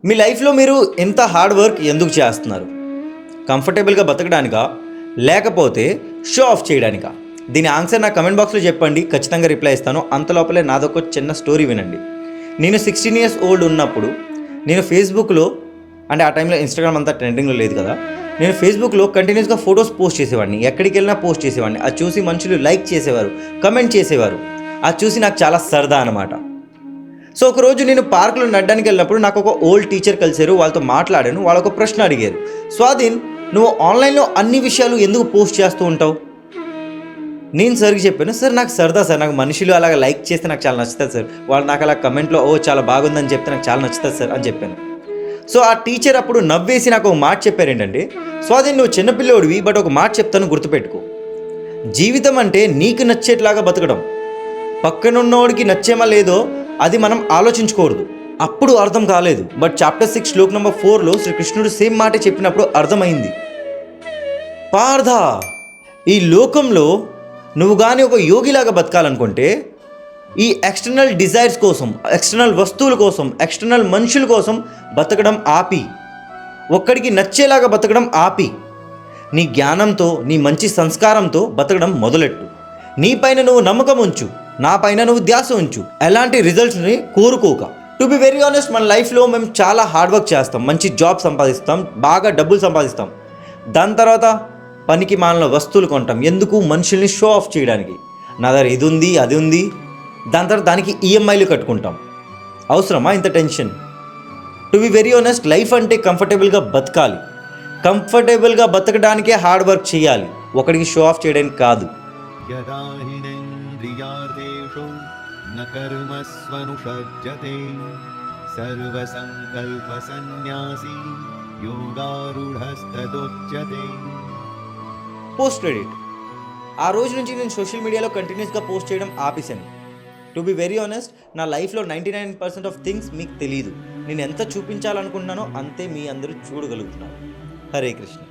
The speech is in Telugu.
మీ లైఫ్లో మీరు ఎంత హార్డ్ వర్క్ ఎందుకు చేస్తున్నారు? కంఫర్టబుల్గా బతకడానికా, లేకపోతే షో ఆఫ్ చేయడానికా? దీని ఆన్సర్ నా కమెంట్ బాక్స్లో చెప్పండి, ఖచ్చితంగా రిప్లై ఇస్తాను. అంతలోపలే నాదొక చిన్న స్టోరీ వినండి. నేను 16 years ఓల్డ్ ఉన్నప్పుడు నేను ఫేస్బుక్లో, అంటే ఆ టైంలో ఇన్స్టాగ్రామ్ అంతా ట్రెండింగ్లో లేదు కదా, నేను ఫేస్బుక్లో కంటిన్యూస్గా ఫొటోస్ పోస్ట్ చేసేవాడిని. ఎక్కడికి వెళ్ళినా పోస్ట్ చేసేవాడిని. అది చూసి మనుషులు లైక్ చేసేవారు, కమెంట్ చేసేవారు. అది చూసి నాకు చాలా సరదా అనమాట. సో ఒకరోజు నేను పార్కులో నడడానికి వెళ్ళినప్పుడు నాకు ఒక ఓల్డ్ టీచర్ కలిశారు. వాళ్ళతో మాట్లాడాను. వాళ్ళు ఒక ప్రశ్న అడిగారు. స్వాధీన్, నువ్వు ఆన్లైన్లో అన్ని విషయాలు ఎందుకు పోస్ట్ చేస్తూ ఉంటావు? నేను సార్కి చెప్పాను, సార్ నాకు సరదా సార్, నాకు మనుషులు అలాగ లైక్ చేస్తే నాకు చాలా నచ్చుతుంది సార్, వాళ్ళు నాకు అలా కమెంట్లో చాలా బాగుందని చెప్తే నాకు చాలా నచ్చుతుంది సార్ అని చెప్పాను. సో ఆ టీచర్ అప్పుడు నవ్వేసి నాకు ఒక మాట చెప్పారు. ఏంటంటే, స్వాధీన్, నువ్వు చిన్నపిల్లోడివి, బట్ ఒక మాట చెప్తాను, గుర్తుపెట్టుకో. జీవితం అంటే నీకు నచ్చేట్లాగా బతకడం. పక్కనున్నోడికి నచ్చేమా లేదో అది మనం ఆలోచించకూడదు. అప్పుడు అర్థం కాలేదు, బట్ చాప్టర్ 6 శ్లోక్ నెంబర్ 4లో శ్రీకృష్ణుడు సేమ్ మాట చెప్పినప్పుడు అర్థమైంది. పార్థ, ఈ లోకంలో నువ్వు కానీ ఒక యోగిలాగా బతకాలనుకుంటే ఈ ఎక్స్టర్నల్ డిజైర్స్ కోసం, ఎక్స్టర్నల్ వస్తువుల కోసం, ఎక్స్టర్నల్ మనుషుల కోసం బతకడం ఆపి, ఒక్కడికి నచ్చేలాగా బతకడం ఆపి, నీ జ్ఞానంతో, నీ మంచి సంస్కారంతో బతకడం మొదలెట్టు. నీ పైన నువ్వు నమ్మకం ఉంచు, నా పైన నువ్వు ధ్యాస ఉంచు. ఎలాంటి రిజల్ట్స్ని కోరుకోక. టు బి వెరీ ఆనెస్ట్, మన లైఫ్లో మేము చాలా హార్డ్ వర్క్ చేస్తాం, మంచి జాబ్ సంపాదిస్తాం, బాగా డబ్బులు సంపాదిస్తాం. దాని తర్వాత పనికి మాలిన వస్తువులు కొంటాం. ఎందుకు? మనుషుల్ని షో ఆఫ్ చేయడానికి. నా దగ్గర ఇది ఉంది, అది ఉంది. దాని తర్వాత దానికి ఈఎంఐలు కట్టుకుంటాం. అవసరమా ఇంత tension? To be very honest, life అంటే కంఫర్టబుల్గా బతకాలి. కంఫర్టబుల్గా బతకడానికే హార్డ్ వర్క్ చేయాలి, ఒకడికి షో ఆఫ్ చేయడానికి కాదు. न कर्मस्वनुषज्यते सर्वसङ्कल्पसन्न्यासी योगारूढस्तदुच्यते. Post credit. ఆ రోజు నుంచి నేను సోషల్ మీడియాలో కంటిన్యూస్గా పోస్ట్ చేయడం ఆపేశాను. టు బి వెరీ ఆనెస్ట్, నా లైఫ్లో 99% ఆఫ్ థింగ్స్ మీకు తెలియదు. నేను ఎంత చూపించాలనుకుంటున్నానో అంతే మీ అందరూ చూడగలుగుతున్నారు. హరే కృష్ణ.